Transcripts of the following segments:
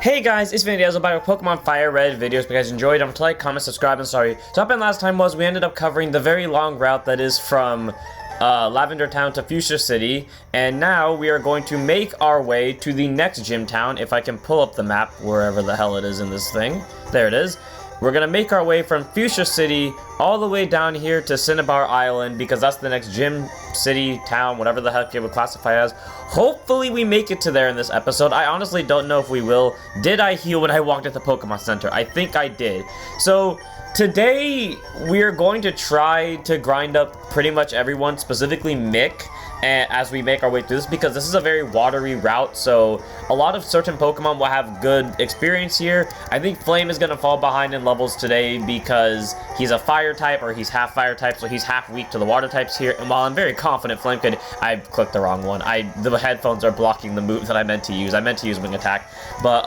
Hey guys, it's Vanity. I was about Pokemon FireRed videos. If you guys enjoyed them, like, comment, subscribe, and sorry. So what happened last time was we ended up covering the very long route that is from Lavender Town to Fuchsia City, and now we are going to make our way to the next gym town. If I can pull up the map wherever the hell it is in this thing. There it is. We're gonna make our way from Fuchsia City all the way down here to Cinnabar Island because that's the next gym, city, town, whatever the heck it would classify as. Hopefully we make it to there in this episode. I honestly don't know if we will. Did I heal when I walked at the Pokemon Center? I think I did. So today we're going to try to grind up pretty much everyone, specifically Mick, as we make our way through this, because this is a very watery route, so a lot of certain Pokemon will have good experience here. I think Flame is going to fall behind in levels today because he's a fire type, or he's half fire type, so he's half weak to the water types here. And while I'm very confident Flame could... I clicked the wrong one. The headphones are blocking the move that I meant to use. I meant to use Wing Attack. But,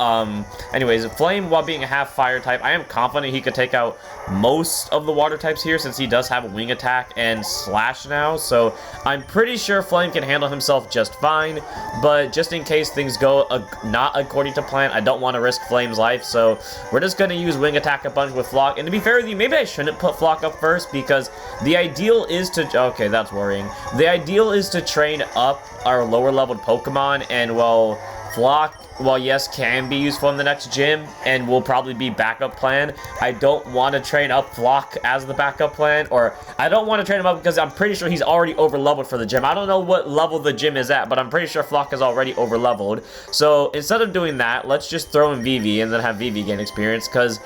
anyways, Flame, while being a half fire type, I am confident he could take out most of the water types here since he does have Wing Attack and Slash now. So I'm pretty sure Flame can handle himself just fine, but just in case things go not according to plan, I don't want to risk Flame's life, so we're just going to use Wing Attack a bunch with Flock. And to be fair with you, maybe I shouldn't put Flock up first, because the ideal is to... Okay, that's worrying. The ideal is to train up our lower leveled Pokemon, and well, Flock, well, yes, can be useful in the next gym and will probably be backup plan. I don't want to train up Flock as the backup plan, or I don't want to train him up because I'm pretty sure he's already over leveled for the gym. I don't know what level the gym is at, but I'm pretty sure Flock is already over leveled. So instead of doing that, let's just throw in Vivi and then have Vivi gain experience, because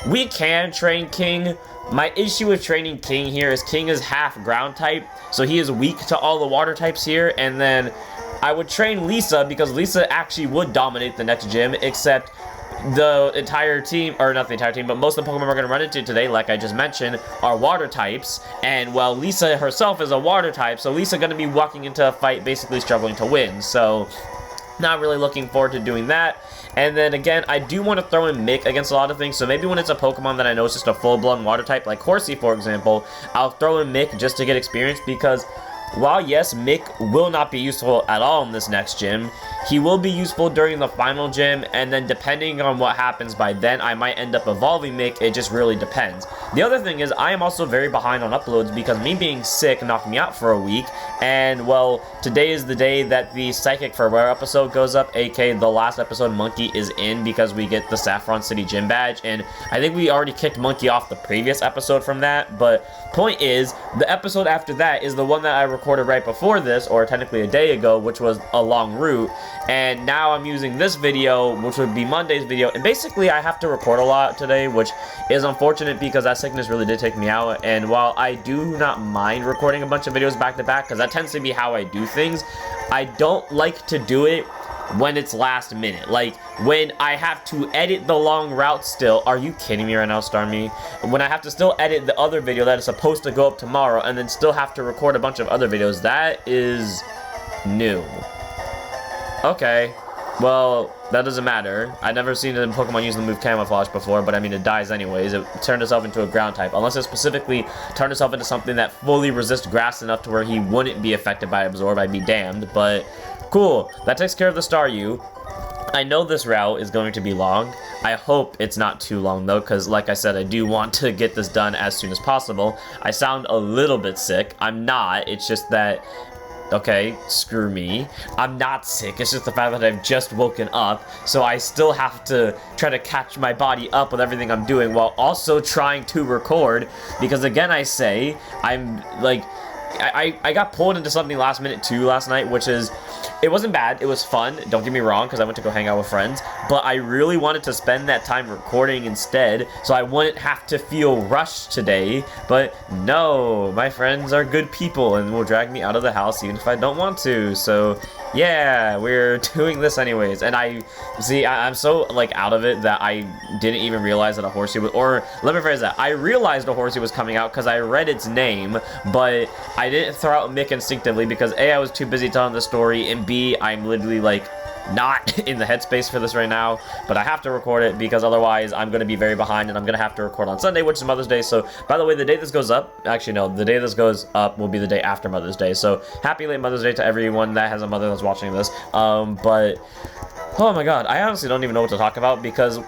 we can train King. My issue with training King here is King is half ground type, so he is weak to all the water types here. And then I would train Lisa because Lisa actually would dominate the next gym, except the entire team, or not the entire team, but most of the Pokemon we're going to run into today, like I just mentioned, are water types. And well, Lisa herself is a water type, so Lisa going to be walking into a fight basically struggling to win. So not really looking forward to doing that. And then again, I do want to throw in Mick against a lot of things, so maybe when it's a Pokemon that I know is just a full-blown water type, like Horsey for example, I'll throw in Mick just to get experience, because while yes, Mick will not be useful at all in this next gym, he will be useful during the final gym, and then depending on what happens by then, I might end up evolving Mick. It just really depends. The other thing is, I am also very behind on uploads because me being sick knocked me out for a week, and well, today is the day that the Psychic for Rare episode goes up, aka the last episode Monkey is in, because we get the Saffron City gym badge, and I think we already kicked Monkey off the previous episode from that. But point is, the episode after that is the one that I recorded right before this, or technically a day ago, which was a long route. And now I'm using this video, which would be Monday's video, and basically I have to record a lot today, which is unfortunate because that sickness really did take me out. And while I do not mind recording a bunch of videos back to back, because that tends to be how I do things, I don't like to do it when it's last minute, like when I have to edit the long route still. Are you kidding me right now, Starmie? When I have to still edit the other video that is supposed to go up tomorrow, and then still have to record a bunch of other videos, that is new. Okay, well, that doesn't matter. I've never seen a Pokemon use the move Camouflage before, but I mean, it dies anyways. It turned itself into a ground type, unless it specifically turned itself into something that fully resists grass enough to where he wouldn't be affected by Absorb. I'd be damned. But cool, that takes care of the Staryu. I know this route is going to be long. I hope it's not too long though, because like I said, I do want to get this done as soon as possible. I sound a little bit sick. I'm not. It's just that... Okay, screw me. I'm not sick. It's just the fact that I've just woken up, so I still have to try to catch my body up with everything I'm doing while also trying to record, because again, I say, I'm like... I got pulled into something last minute too last night, which is, it wasn't bad, it was fun, don't get me wrong, because I went to go hang out with friends, but I really wanted to spend that time recording instead, so I wouldn't have to feel rushed today. But no, my friends are good people and will drag me out of the house even if I don't want to. So yeah, we're doing this anyways. And I'm so like out of it that I didn't even realize that a Horsey was, or let me phrase that, I realized a Horsey was coming out because I read its name, but I didn't throw out Mick instinctively because A, I was too busy telling the story, and B, I'm literally like not in the headspace for this right now, but I have to record it because otherwise I'm going to be very behind, and I'm going to have to record on Sunday, which is Mother's Day. So by the way, the day this goes up, actually no, the day this goes up will be the day after Mother's Day, so happy late Mother's Day to everyone that has a mother that's watching this. But Oh my god, I honestly don't even know what to talk about because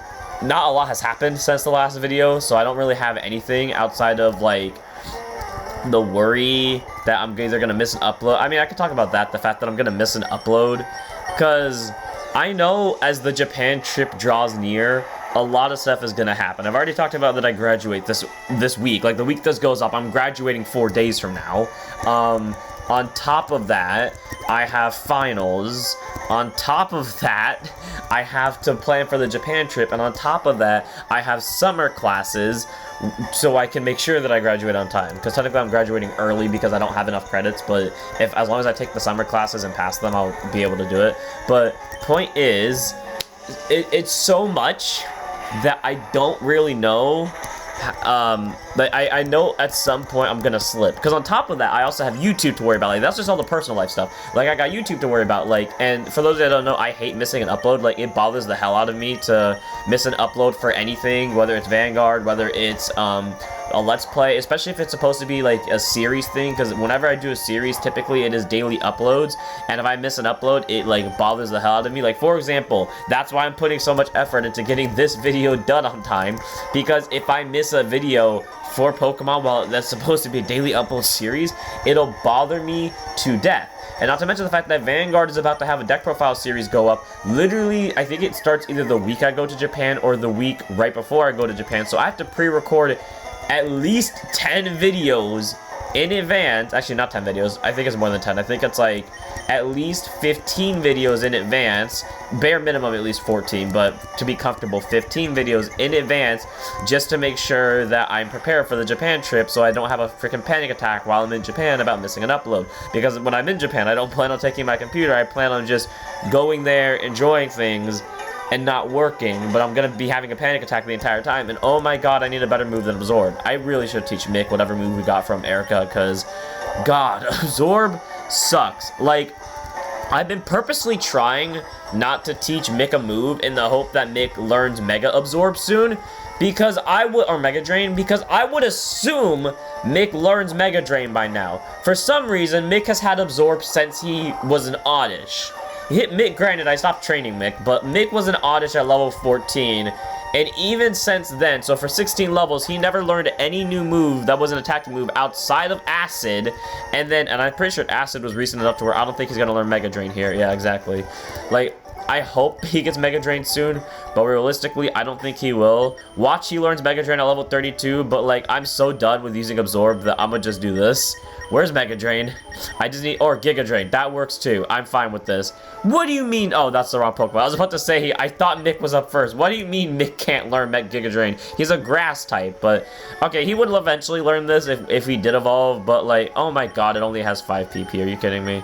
not a lot has happened since the last video, so I don't really have anything outside of, like, the worry that I'm either gonna miss an upload. I mean, I could talk about that, the fact that I'm gonna miss an upload, because I know as the Japan trip draws near, a lot of stuff is gonna happen. I've already talked about that I graduate this week. Like, the week this goes up, I'm graduating 4 days from now. On top of that, I have finals. On top of that, I have to plan for the Japan trip. And on top of that, I have summer classes so I can make sure that I graduate on time. Because technically I'm graduating early because I don't have enough credits. But as long as I take the summer classes and pass them, I'll be able to do it. But point is, it's so much that I don't really know. But I know at some point I'm gonna slip, because on top of that I also have YouTube to worry about. Like, that's just all the personal life stuff. Like, I got YouTube to worry about, like, and for those that don't know, I hate missing an upload. Like, it bothers the hell out of me to miss an upload for anything, whether it's Vanguard, whether it's a Let's Play, especially if it's supposed to be like a series thing, because whenever I do a series, typically it is daily uploads, and if I miss an upload, it like bothers the hell out of me. Like, for example, that's why I'm putting so much effort into getting this video done on time, because if I miss a video for Pokemon while that's supposed to be a daily upload series, it'll bother me to death. And not to mention the fact that Vanguard is about to have a deck profile series go up. Literally, I think it starts either the week I go to Japan or the week right before I go to Japan. So I have to pre-record at least 10 videos in advance. Actually, not 10 videos. I think it's more than 10. I think it's like at least 15 videos in advance. Bare minimum at least 14, but to be comfortable, 15 videos in advance just to make sure that I'm prepared for the Japan trip so I don't have a freaking panic attack while I'm in Japan about missing an upload. Because when I'm in Japan, I don't plan on taking my computer. I plan on just going there, enjoying things, and not working, but I'm gonna be having a panic attack the entire time, and oh my god, I need a better move than Absorb. I really should teach Mick whatever move we got from Erica, because, god, Absorb sucks. Like, I've been purposely trying not to teach Mick a move in the hope that Mick learns Mega Absorb soon, because or Mega Drain, because I would assume Mick learns Mega Drain by now. For some reason, Mick has had Absorb since he was an Oddish. Hit Mick, granted, I stopped training Mick, but Mick was an Oddish at level 14, and even since then, so for 16 levels, he never learned any new move that was an attacking move outside of Acid, and I'm pretty sure Acid was recent enough to where I don't think he's gonna learn Mega Drain here. Yeah, exactly. Like, I hope he gets Mega Drain soon, but realistically, I don't think he will. Watch he learns Mega Drain at level 32, but like, I'm so done with using Absorb that I'm gonna just do this. Where's Mega Drain? I just need, or Giga Drain, that works too. I'm fine with this. What do you mean? Oh, that's the wrong Pokemon. I was about to say, I thought Mick was up first. What do you mean Mick can't learn Giga Drain? He's a grass type, but okay, he would eventually learn this if he did evolve, but like, oh my god, it only has 5 PP. Are you kidding me?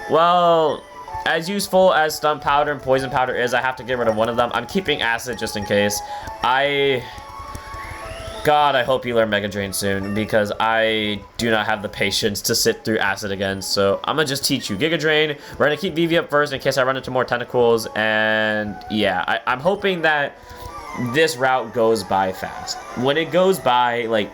Well, as useful as Stun Powder and Poison Powder is, I have to get rid of one of them. I'm keeping Acid just in case. God, I hope you learn Mega Drain soon, because I do not have the patience to sit through Acid again, so I'm gonna just teach you Giga Drain. We're gonna keep Vivi up first in case I run into more tentacles, and yeah, I'm hoping that this route goes by fast. When it goes by, like,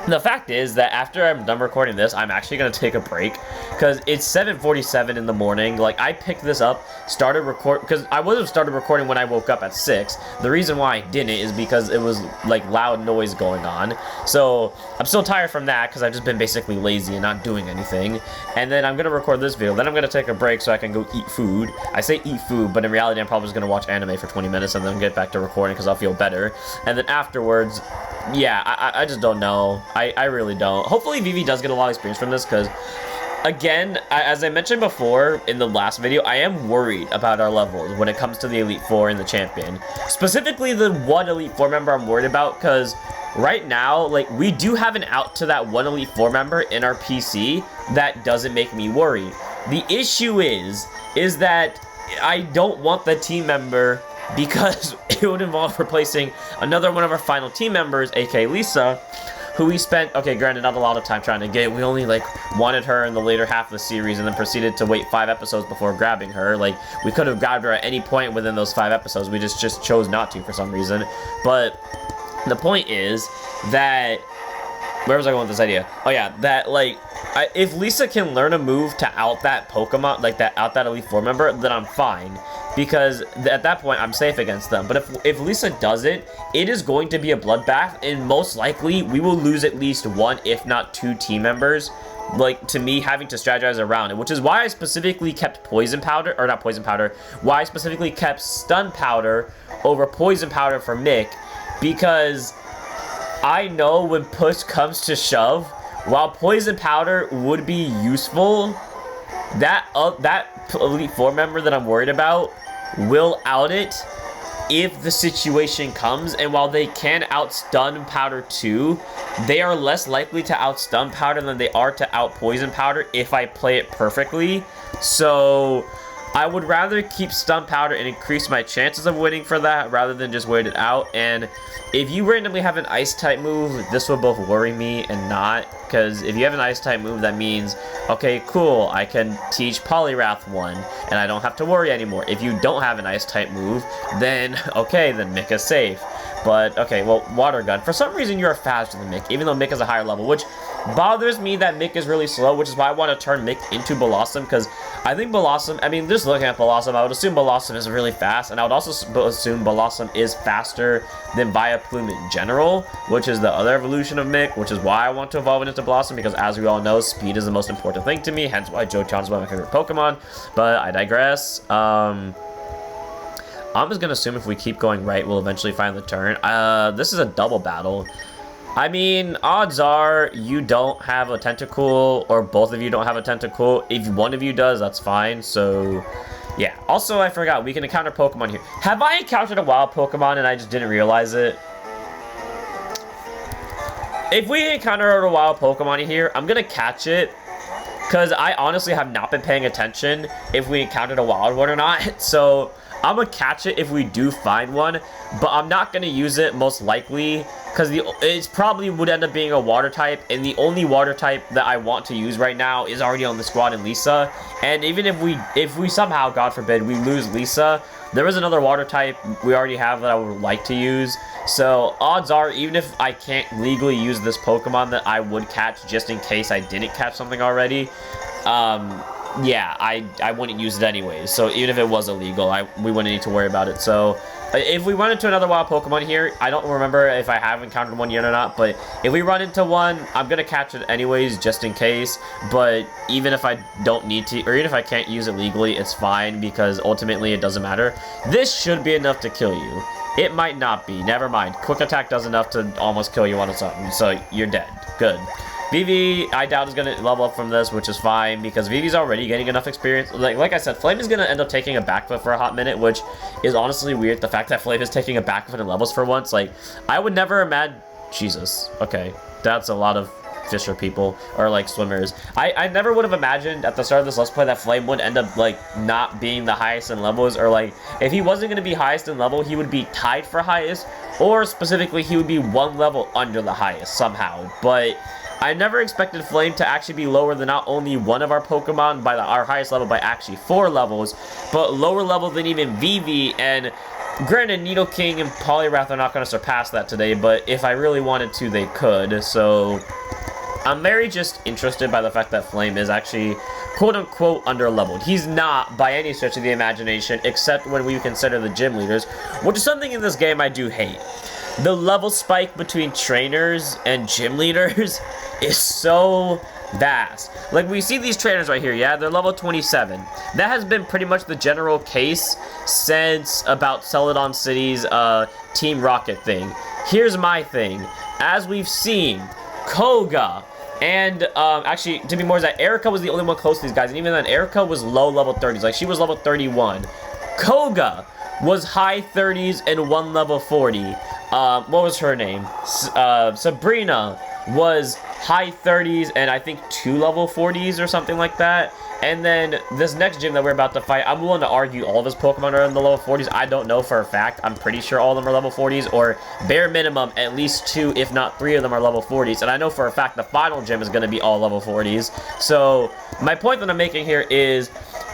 the fact is that after I'm done recording this, I'm actually going to take a break, because it's 7:47 in the morning. Like, I picked this up, started because I would have started recording when I woke up at 6. The reason why I didn't is because it was, like, loud noise going on. So, I'm still tired from that, because I've just been basically lazy and not doing anything. And then I'm going to record this video. Then I'm going to take a break so I can go eat food. I say eat food, but in reality, I'm probably just going to watch anime for 20 minutes and then get back to recording, because I'll feel better. And then afterwards, yeah, I just don't know. I really don't. Hopefully Vivi does get a lot of experience from this, because, again, as I mentioned before in the last video, I am worried about our levels when it comes to the Elite Four and the Champion. Specifically, the one Elite Four member I'm worried about, because right now, like, we do have an out to that one Elite Four member in our PC that doesn't make me worry. The issue is that I don't want the team member, because it would involve replacing another one of our final team members, aka Lisa, who we spent, okay, granted, not a lot of time trying to get. We only, like, wanted her in the later half of the series and then proceeded to wait 5 episodes before grabbing her. Like, we could have grabbed her at any point within those 5 episodes. We just chose not to for some reason. But the point is that, where was I going with this idea? Oh yeah, that, like, if Lisa can learn a move to out that Pokemon, like, out that Elite Four member, then I'm fine. because at that point I'm safe against them. But if Lisa doesn't, it is going to be a bloodbath, and most likely we will lose at least one, if not two team members, like, to me having to strategize around it, which is why I specifically kept poison powder, or not poison powder, why I specifically kept stun powder over poison powder for Mick, because I know when push comes to shove, while poison powder would be useful, that Elite Four member that I'm worried about will out it if the situation comes, and while they can outstun powder too, they are less likely to outstun powder than they are to outpoison powder if I play it perfectly. So I would rather keep stun powder and increase my chances of winning for that rather than just wait it out. And if you randomly have an ice type move, this will both worry me and not, because if you have an ice type move, that means, okay, cool, I can teach Poliwrath one and I don't have to worry anymore. If you don't have an ice type move, then okay, then Mick is safe. But okay, well, Water Gun, for some reason you're faster than Mick, even though Mick is a higher level, which bothers me that Mick is really slow, which is why I want to turn Mick into Blossom, because I think Blossom, I mean, just looking at Blossom, I would assume Blossom is really fast, and I would also assume Blossom is faster than Vileplume in general, which is the other evolution of Mick, which is why I want to evolve it into Blossom, because as we all know, speed is the most important thing to me, hence why Johto is one of my favorite Pokemon, but I digress. I'm just gonna assume if we keep going right, we'll eventually find the turn. This is a double battle. I mean, odds are you don't have a Tentacool, or both of you don't have a Tentacool. If one of you does, that's fine. So, yeah. Also, I forgot, we can encounter Pokemon here. Have I encountered a wild Pokemon and I just didn't realize it? If we encounter a wild Pokemon here, I'm gonna catch it, because I honestly have not been paying attention if we encountered a wild one or not. So I'm gonna catch it if we do find one, but I'm not gonna use it most likely, because it probably would end up being a water type, and the only water type that I want to use right now is already on the squad in Lisa. And even if we somehow, God forbid, we lose Lisa, there is another water type we already have that I would like to use. So odds are, even if I can't legally use this Pokemon, that I would catch just in case I didn't catch something already. Yeah, I wouldn't use it anyways. So even if it was illegal, we wouldn't need to worry about it. So if we run into another wild Pokemon here, I don't remember if I have encountered one yet or not, but if we run into one, I'm gonna catch it anyways, just in case. But even if I don't need to, or even if I can't use it legally, it's fine, because ultimately it doesn't matter. This should be enough to kill you. It might not be. Never mind. Quick Attack does enough to almost kill you on its own, so you're dead. Good. Vivi, I doubt, is going to level up from this, which is fine, because Vivi's already getting enough experience. Like I said, Flame is going to end up taking a backflip for a hot minute, which is honestly weird, the fact that Flame is taking a backflip in levels for once. Like, I would never imagine... Jesus. Okay. That's a lot of fisher people, or, like, swimmers. I never would have imagined at the start of this Let's Play that Flame would end up, like, not being the highest in levels, or, like, if he wasn't going to be highest in level, he would be tied for highest, or specifically, he would be one level under the highest somehow. But I never expected Flame to actually be lower than not only one of our Pokemon by our highest level by actually 4 levels, but lower level than even Vivi. And granted, Nidoking and Poliwrath are not going to surpass that today, but if I really wanted to, they could. So I'm very just interested by the fact that Flame is actually quote-unquote under-leveled. He's not by any stretch of the imagination, except when we consider the gym leaders, which is something in this game I do hate. The level spike between trainers and gym leaders is so vast. Like, we see these trainers right here, yeah? They're level 27. That has been pretty much the general case since about Celadon City's Team Rocket thing. Here's my thing. As we've seen, Koga and, actually, to be more exact, Erica was the only one close to these guys, and even then, Erica was low level 30s. Like, she was level 31. Koga was high 30s and 1 level 40. What was her name? Sabrina was high 30s and I think 2 level 40s or something like that. And then this next gym that we're about to fight, I'm willing to argue all of his Pokemon are in the level 40s. I don't know for a fact. I'm pretty sure all of them are level 40s, or bare minimum, at least 2, if not 3 of them are level 40s. And I know for a fact the final gym is going to be all level 40s. So my point that I'm making here is,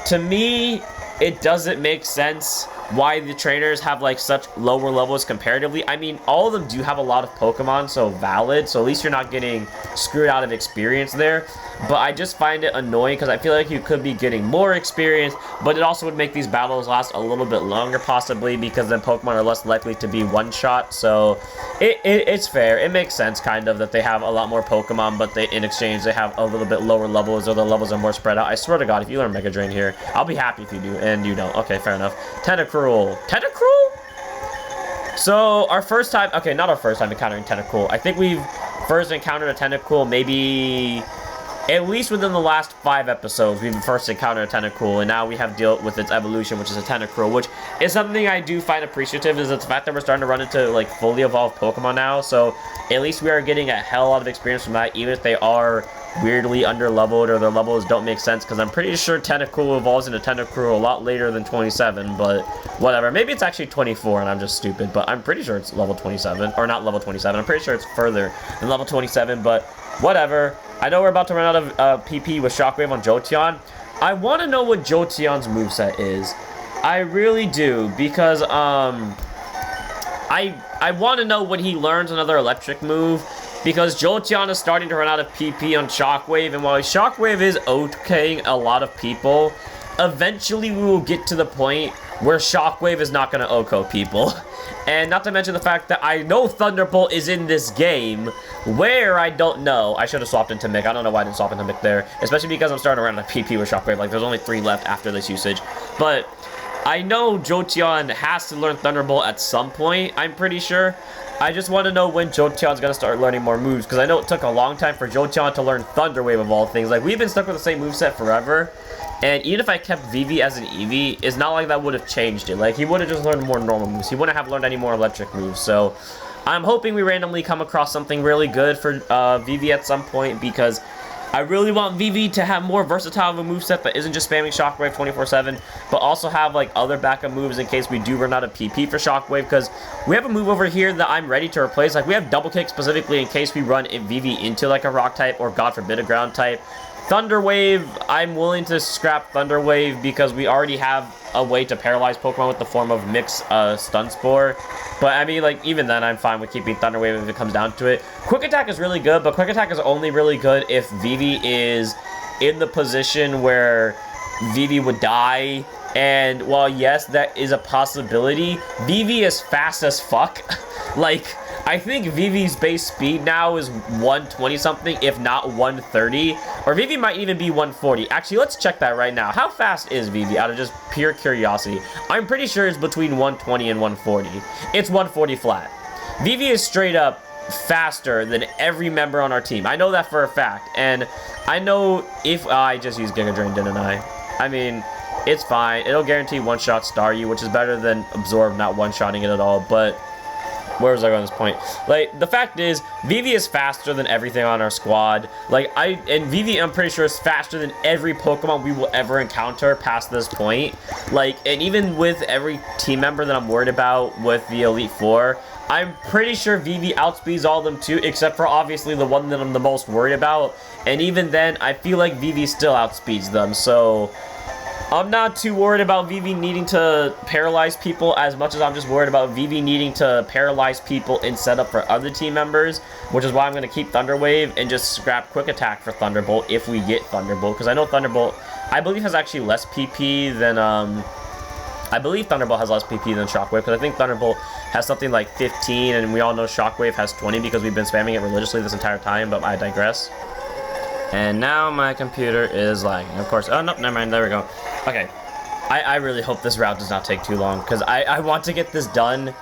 to me, it doesn't make sense why the trainers have like such lower levels comparatively. I mean, all of them do have a lot of Pokemon, so valid. So at least you're not getting screwed out of experience there. But I just find it annoying because I feel like you could be getting more experience, but it also would make these battles last a little bit longer possibly, because then Pokemon are less likely to be one-shot. So it's fair. It makes sense kind of that they have a lot more Pokemon, but in exchange they have a little bit lower levels, or the levels are more spread out. I swear to God, if you learn Mega Drain here, I'll be happy if you do, and you don't. Okay, fair enough. Tentacruel. Tentacruel? So our first time, okay, not our first time encountering Tentacruel. I think we've first encountered a Tentacruel maybe at least within the last 5 episodes. We've first encountered a Tentacruel, and now we have dealt with its evolution, which is a Tentacruel, which is something I do find appreciative, is the fact that we're starting to run into like fully evolved Pokemon now. So at least we are getting a hell lot of experience from that, even if they are weirdly under-leveled or their levels don't make sense, because I'm pretty sure Tentacruel evolves into Tentacruel a lot later than 27, but whatever. Maybe it's actually 24 and I'm just stupid, but I'm pretty sure it's level 27, or not level 27. I'm pretty sure it's further than level 27, but whatever. I know we're about to run out of PP with Shockwave on Jolteon. I want to know what Jolteon's moveset is. I really do, because I want to know when he learns another electric move, because Jolteon is starting to run out of PP on Shockwave, and while Shockwave is okaying a lot of people, eventually we will get to the point where Shockwave is not going to OHKO people. And not to mention the fact that I know Thunderbolt is in this game, where I don't know. I should have swapped into Mick. I don't know why I didn't swap into Mick there, especially because I'm starting to run out of PP with Shockwave. Like, there's only 3 left after this usage. But I know Jolteon has to learn Thunderbolt at some point, I'm pretty sure. I just want to know when Jolteon's going to start learning more moves, because I know it took a long time for Jolteon to learn Thunder Wave of all things. Like, we've been stuck with the same moveset forever, and even if I kept Vivi as an Eevee, it's not like that would have changed it. Like, he would have just learned more normal moves. He wouldn't have learned any more electric moves, so I'm hoping we randomly come across something really good for Vivi at some point, because I really want Vivi to have more versatile of a moveset that isn't just spamming Shockwave 24/7, but also have like other backup moves in case we do run out of PP for Shockwave, because we have a move over here that I'm ready to replace. Like, we have Double Kick specifically in case we run Vivi into like a rock type, or God forbid a ground type. Thunder Wave, I'm willing to scrap Thunder Wave because we already have a way to paralyze Pokemon with the form of Mix Stun Spore. But I mean, like, even then I'm fine with keeping Thunder Wave if it comes down to it. Quick Attack is really good, but Quick Attack is only really good if Vivi is in the position where Vivi would die. And while yes, that is a possibility, Vivi is fast as fuck. Like, I think Vivi's base speed now is 120 something, if not 130. Or Vivi might even be 140. Actually, let's check that right now. How fast is Vivi, out of just pure curiosity? I'm pretty sure it's between 120 and 140. It's 140 flat. Vivi is straight up faster than every member on our team. I know that for a fact. And I know if I just used Giga Drain, didn't I? I mean, it's fine. It'll guarantee one-shot Staryu, which is better than Absorb not one-shotting it at all. But where was I going at this point? Like, the fact is, Vivi is faster than everything on our squad. Like, and Vivi, I'm pretty sure, is faster than every Pokemon we will ever encounter past this point. Like, and even with every team member that I'm worried about with the Elite Four, I'm pretty sure Vivi outspeeds all of them too, except for obviously the one that I'm the most worried about. And even then, I feel like Vivi still outspeeds them, so I'm not too worried about Vivi needing to paralyze people as much as I'm just worried about Vivi needing to paralyze people in setup for other team members, which is why I'm going to keep Thunder Wave and just scrap Quick Attack for Thunderbolt if we get Thunderbolt, because I know Thunderbolt, I believe, has actually less PP than, I believe Thunderbolt has less PP than Shockwave, because I think Thunderbolt has something like 15, and we all know Shockwave has 20 because we've been spamming it religiously this entire time, but I digress. And now my computer is lagging, of course. Oh, no, never mind, there we go. Okay, I really hope this route does not take too long, because I want to get this done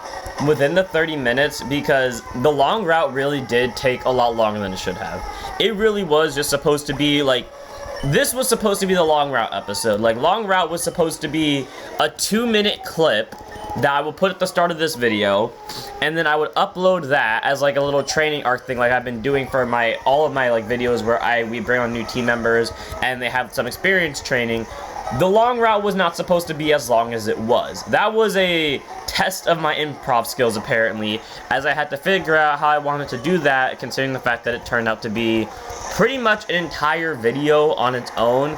within the 30 minutes, because the long route really did take a lot longer than it should have. It really was just supposed to be, like, this was supposed to be the long route episode. Like, long route was supposed to be a 2-minute clip that I will put at the start of this video, and then I would upload that as like a little training arc thing, like I've been doing for all of my like videos where we bring on new team members and they have some experience training. The long route was not supposed to be as long as it was. That was a test of my improv skills, apparently, as I had to figure out how I wanted to do that, considering the fact that it turned out to be pretty much an entire video on its own,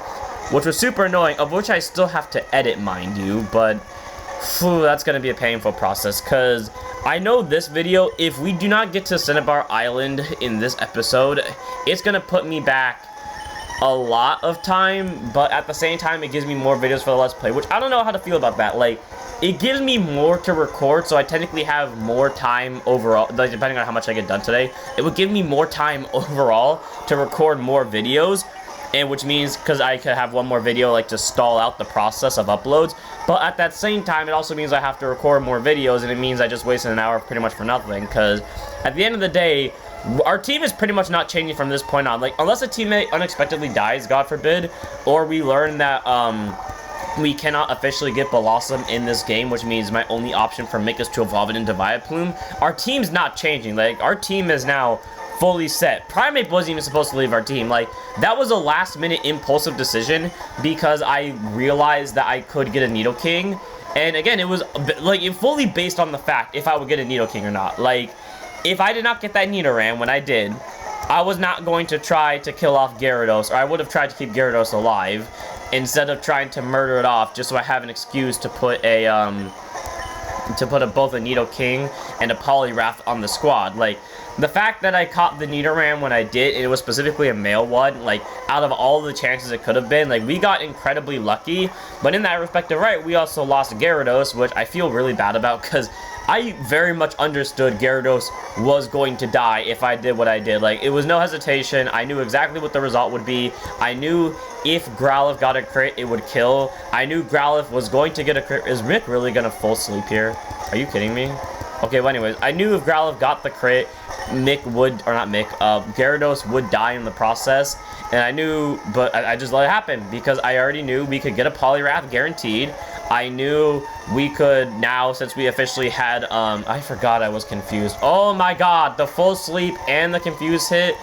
which was super annoying, of which I still have to edit, mind you, but Phew, that's gonna be a painful process, because I know this video, if we do not get to Cinnabar Island in this episode, it's gonna put me back a lot of time, but at the same time, it gives me more videos for the Let's Play, which I don't know how to feel about that. Like, it gives me more to record, so I technically have more time overall, like, depending on how much I get done today. It would give me more time overall to record more videos, and which means, because I could have one more video, like, to stall out the process of uploads, but at that same time, it also means I have to record more videos, and it means I just wasted an hour pretty much for nothing, because at the end of the day, our team is pretty much not changing from this point on. Like, unless a teammate unexpectedly dies, God forbid, or we learn that, we cannot officially get Blossom in this game, which means my only option for Mick is to evolve it into Vileplume. Our team's not changing. Like, our team is now fully set. Primate wasn't even supposed to leave our team. Like, that was a last-minute impulsive decision because I realized that I could get a Nidoking. And again, it was, like, fully based on the fact if I would get a Nidoking or not. Like, if I did not get that Nidoran when I did, I was not going to try to kill off Gyarados, or I would have tried to keep Gyarados alive, instead of trying to murder it off, just so I have an excuse to put a, both a Nidoking and a Poliwrath on the squad. Like, the fact that I caught the Nidoran when I did, and it was specifically a male one, like, out of all the chances it could have been, like, we got incredibly lucky, but in that respective right, we also lost Gyarados, which I feel really bad about, because I very much understood Gyarados was going to die if I did what I did. Like, it was no hesitation. I knew exactly what the result would be. I knew if Growlithe got a crit, it would kill. I knew Growlithe was going to get a crit. Is Mick really going to full sleep here? Are you kidding me? Okay, well, anyways, I knew if Growlithe got the crit, Mick would, or not Mick, Gyarados would die in the process. And I knew, but I just let it happen because I already knew we could get a Poliwrath guaranteed. I knew we could now, since we officially had, I forgot I was confused. Oh my god, the full sleep and the confused hit.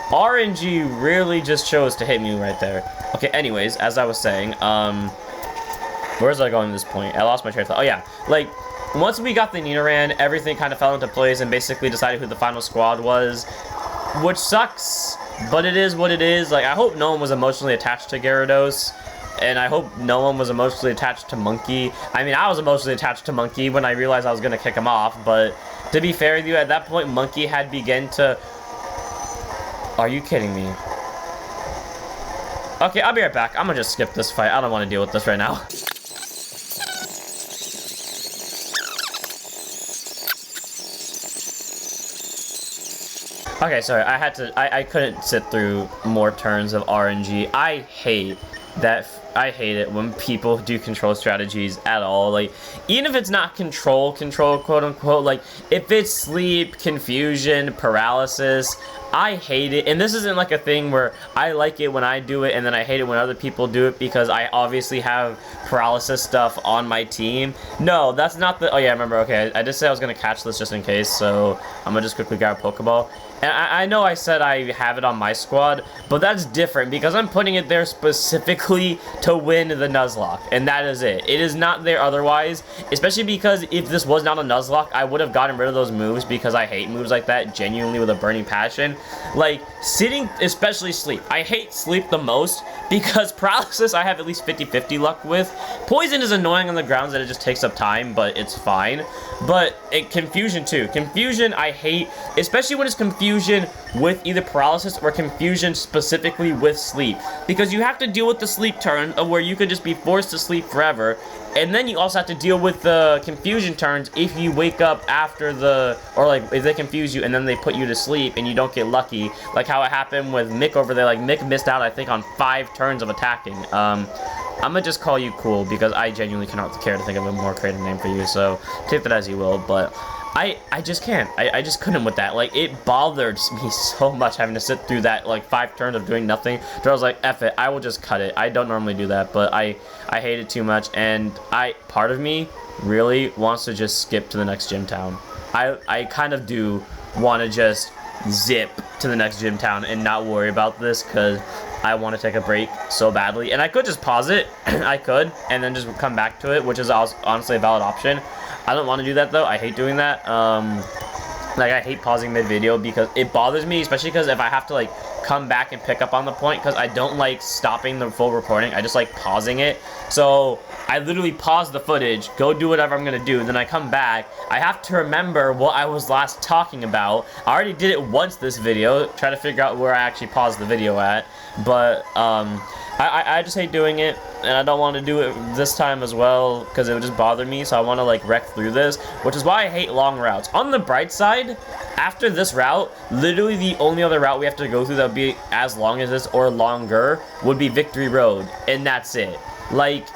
RNG really just chose to hit me right there. Okay, anyways, as I was saying, where was I going at this point? I lost my train of thought. Oh yeah, like, once we got the Nidoran, everything kind of fell into place and basically decided who the final squad was, which sucks, but it is what it is. Like, I hope no one was emotionally attached to Gyarados. And I hope no one was emotionally attached to Monkey. I mean, I was emotionally attached to Monkey when I realized I was going to kick him off. But to be fair with you, at that point, Monkey had begun to... Are you kidding me? Okay, I'll be right back. I'm going to just skip this fight. I don't want to deal with this right now. Okay, sorry. I couldn't sit through more turns of RNG. I hate it when people do control strategies at all. Like, even if it's not control, quote unquote, like, if it's sleep, confusion, paralysis, I hate it. And this isn't like a thing where I like it when I do it and then I hate it when other people do it because I obviously have paralysis stuff on my team. No, that's not the... Oh yeah, I remember. Okay, I just said I was going to catch this just in case, so I'm going to just quickly grab a Pokeball. And I know I said I have it on my squad, but that's different because I'm putting it there specifically to win the Nuzlocke, and that is it. It is not there otherwise, especially because if this was not a Nuzlocke, I would have gotten rid of those moves because I hate moves like that genuinely with a burning passion. Like, sitting, especially sleep. I hate sleep the most because paralysis I have at least 50-50 luck with. Poison is annoying on the grounds that it just takes up time, but it's fine. But confusion too. Confusion I hate, especially when it's confusion with either paralysis or confusion specifically with sleep, because you have to deal with the sleep turn of where you could just be forced to sleep forever, and then you also have to deal with the confusion turns if you wake up after the, or like if they confuse you and then they put you to sleep and you don't get lucky, like how it happened with Mick over there. Like, Mick missed out I think on 5 turns of attacking. I'm gonna just call you Cool because I genuinely cannot care to think of a more creative name for you, so take that as you will. But I just can't. I just couldn't with that. Like, it bothered me so much having to sit through that, like, 5 turns of doing nothing. So I was like, F it, I will just cut it. I don't normally do that, but I hate it too much, and part of me really wants to just skip to the next gym town. I kind of do want to just zip to the next gym town and not worry about this, because I want to take a break so badly. And I could just pause it, I could, and then just come back to it, which is honestly a valid option. I don't want to do that though. I hate doing that. Like, I hate pausing mid-video because it bothers me, especially because if I have to, like, come back and pick up on the point, because I don't like stopping the full recording. I just like pausing it. So I literally pause the footage, go do whatever I'm gonna do, then I come back. I have to remember what I was last talking about. I already did it once this video, try to figure out where I actually paused the video at, but I just hate doing it, and I don't want to do it this time as well, because it would just bother me, so I want to like wreck through this, which is why I hate long routes. On the bright side, after this route, literally the only other route we have to go through that would be as long as this or longer would be Victory Road, and that's it. Like,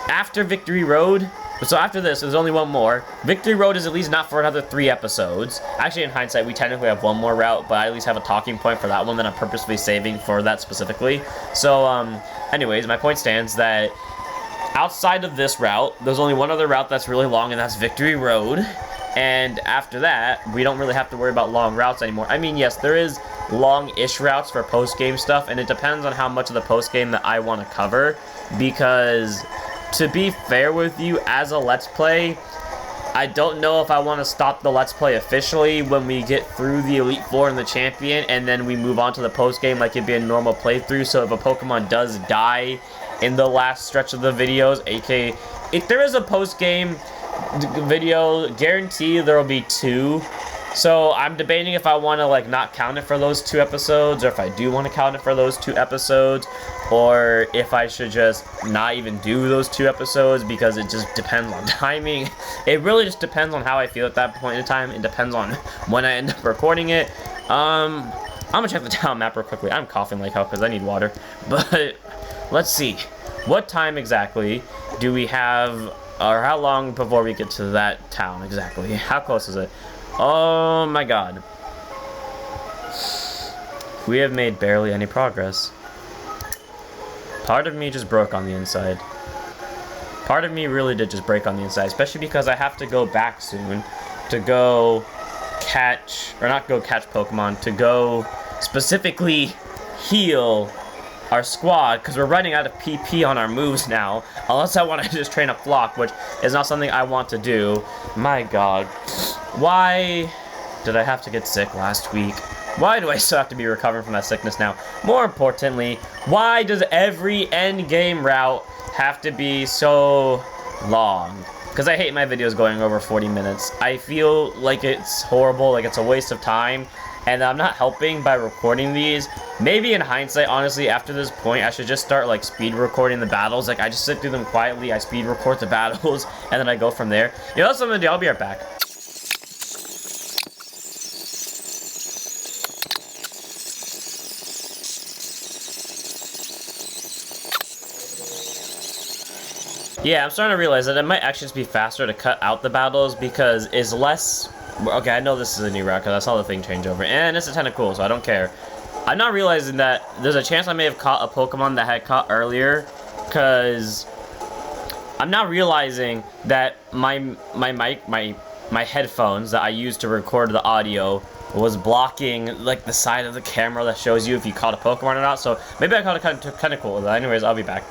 after Victory Road, so after this, there's only one more. Victory Road is at least not for another 3 episodes. Actually, in hindsight, we technically have one more route, but I at least have a talking point for that one that I'm purposely saving for that specifically. So, anyways, my point stands that outside of this route, there's only one other route that's really long, and that's Victory Road. And after that, we don't really have to worry about long routes anymore. I mean, yes, there is long-ish routes for post-game stuff, and it depends on how much of the post-game that I want to cover, because to be fair with you, as a Let's Play, I don't know if I want to stop the Let's Play officially when we get through the Elite Four and the Champion, and then we move on to the post-game like it'd be a normal playthrough. So if a Pokemon does die in the last stretch of the videos, aka if there is a post-game video, guarantee there will be 2. So I'm debating if I want to like not count it for those 2 episodes, or if I do want to count it for those 2 episodes, or if I should just not even do those 2 episodes, because it just depends on timing. It really just depends on how I feel at that point in time. It depends on when I end up recording it. I'm gonna check the town map real quickly. I'm coughing like hell because I need water. But let's see, what time exactly do we have, or how long before we get to that town exactly? How close is it? Oh my god. We have made barely any progress. Part of me just broke on the inside. Part of me really did just break on the inside, especially because I have to go back soon to go catch, or not go catch Pokemon, to go specifically heal our squad, because we're running out of PP on our moves now, unless I want to just train a flock, which is not something I want to do. My god. Why did I have to get sick last week? Why do I still have to be recovering from that sickness now? More importantly, why does every end game route have to be so long? Because I hate my videos going over 40 minutes. I feel like it's horrible, like it's a waste of time, and I'm not helping by recording these. Maybe in hindsight, honestly, after this point, I should just start like speed recording the battles. Like I just sit through them quietly, I speed record the battles, and then I go from there. You know, that's what I'm gonna do. I'll be right back. Yeah, I'm starting to realize that it might actually just be faster to cut out the battles, because it's less... Okay, I know this is a new route, because I saw the thing change over. And it's a Tentacool, so I don't care. I'm not realizing that there's a chance I may have caught a Pokemon that I had caught earlier, because I'm not realizing that my mic, my headphones that I use to record the audio was blocking like the side of the camera that shows you if you caught a Pokemon or not. So maybe I caught a Tentacool. Anyways, I'll be back.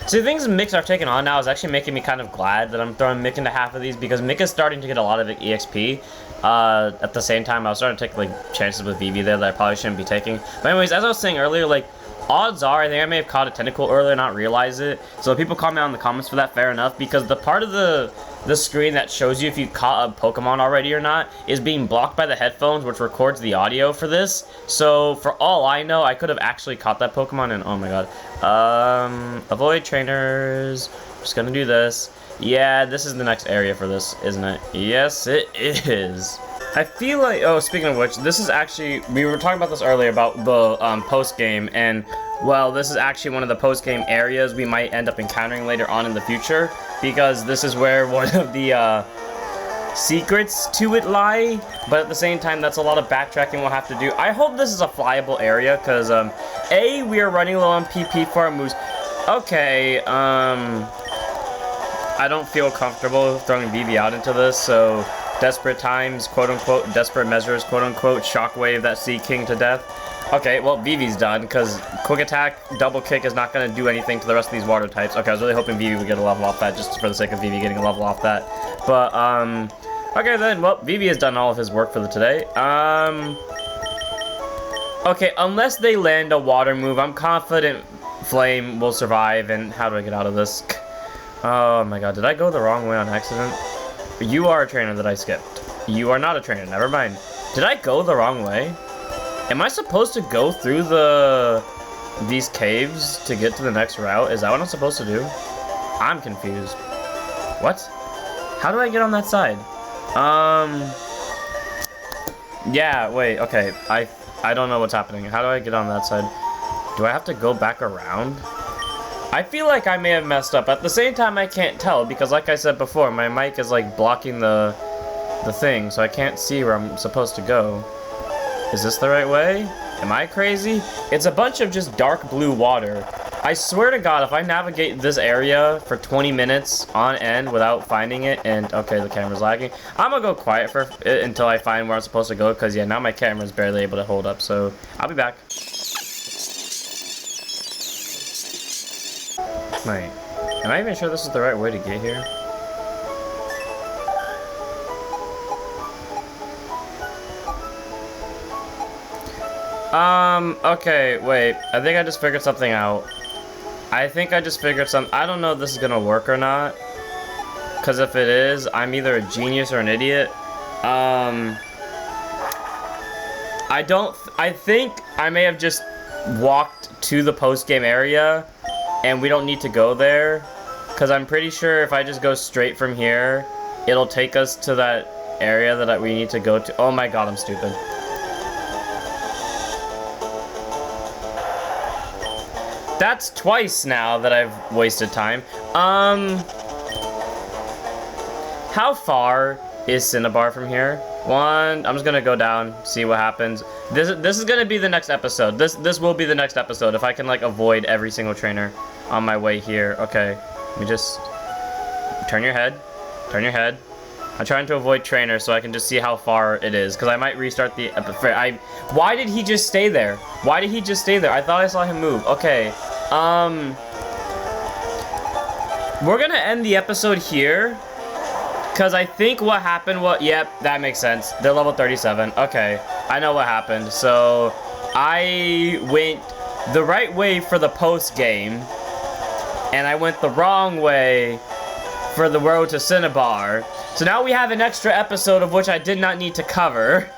See, the things Mix are taking on now is actually making me kind of glad that I'm throwing Mick into half of these, because Mick is starting to get a lot of EXP. At the same time, I was starting to take like chances with Vivi there that I probably shouldn't be taking. But anyways, as I was saying earlier, like, odds are I think I may have caught a Tentacool earlier and not realize it. So people comment on the comments for that, fair enough, because the part of the screen that shows you if you caught a Pokemon already or not is being blocked by the headphones, which records the audio for this. So for all I know, I could have actually caught that Pokemon, and oh my god. Avoid trainers. Just gonna do this. Yeah, this is the next area for this, isn't it? Yes, it is. I feel like, oh, speaking of which, this is actually, we were talking about this earlier about the post-game, and, well, this is actually one of the post-game areas we might end up encountering later on in the future, because this is where one of the secrets to it lie, but at the same time, that's a lot of backtracking we'll have to do. I hope this is a flyable area, because, A, we are running low on PP for our moves. Okay, I don't feel comfortable throwing Vivi out into this, so desperate times, quote-unquote, desperate measures, quote-unquote, shockwave that Sea King to death. Okay, well, Vivi's done, because quick attack, double kick is not going to do anything to the rest of these water types. Okay, I was really hoping Vivi would get a level off that, just for the sake of Vivi getting a level off that. But, okay then, well, Vivi has done all of his work for the today. Okay, unless they land a water move, I'm confident Flame will survive, and how do I get out of this? Oh my god, did I go the wrong way on accident? You are a trainer that I skipped. You are not a trainer, never mind. Did I go the wrong way? Am I supposed to go through these caves to get to the next route? Is that what I'm supposed to do? I'm confused. What? How do I get on that side? Yeah, wait, okay. I don't know what's happening. How do I get on that side? Do I have to go back around? I feel like I may have messed up. At the same time, I can't tell because like I said before, my mic is like blocking the thing, so I can't see where I'm supposed to go. Is this the right way? Am I crazy? It's a bunch of just dark blue water. I swear to God, if I navigate this area for 20 minutes on end without finding it, and okay, the camera's lagging, I'm gonna go quiet for it until I find where I'm supposed to go, because yeah, now my camera's barely able to hold up, so I'll be back. Wait, am I even sure this is the right way to get here? Okay, wait. I think I just figured something out. I don't know if this is gonna work or not. Because if it is, I'm either a genius or an idiot. I think I may have just walked to the post-game area, and we don't need to go there. Because I'm pretty sure if I just go straight from here, it'll take us to that area that we need to go to. Oh my god, I'm stupid. That's twice now that I've wasted time. How far is Cinnabar from here? I'm just gonna go down, see what happens. This is gonna be the next episode. This will be the next episode if I can like avoid every single trainer on my way here. Okay, let me just turn your head. Turn your head. I'm trying to avoid trainers so I can just see how far it is, because I might restart the episode. Why did he just stay there? Why did he just stay there? I thought I saw him move. Okay. We're gonna end the episode here, because I think what happened, yep, that makes sense. They're level 37. Okay, I know what happened. So, I went the right way for the post-game, and I went the wrong way for the road to Cinnabar. So now we have an extra episode of which I did not need to cover.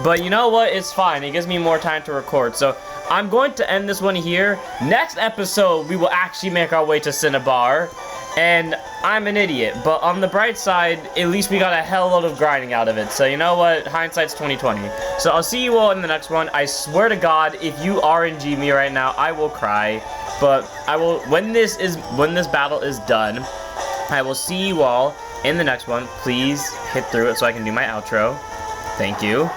But you know what? It's fine. It gives me more time to record. So I'm going to end this one here. Next episode, we will actually make our way to Cinnabar. And I'm an idiot. But on the bright side, at least we got a hell load of grinding out of it. So you know what? Hindsight's 20/20. So I'll see you all in the next one. I swear to God, if you RNG me right now, I will cry. But I will, when this battle is done, I will see you all in the next one. Please hit through it so I can do my outro. Thank you.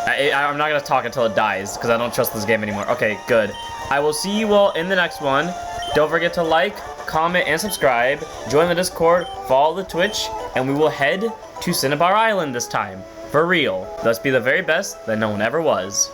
I'm not going to talk until it dies, because I don't trust this game anymore. Okay, good. I will see you all in the next one. Don't forget to like, comment, and subscribe. Join the Discord, follow the Twitch, and we will head to Cinnabar Island this time. For real. Let's be the very best that no one ever was.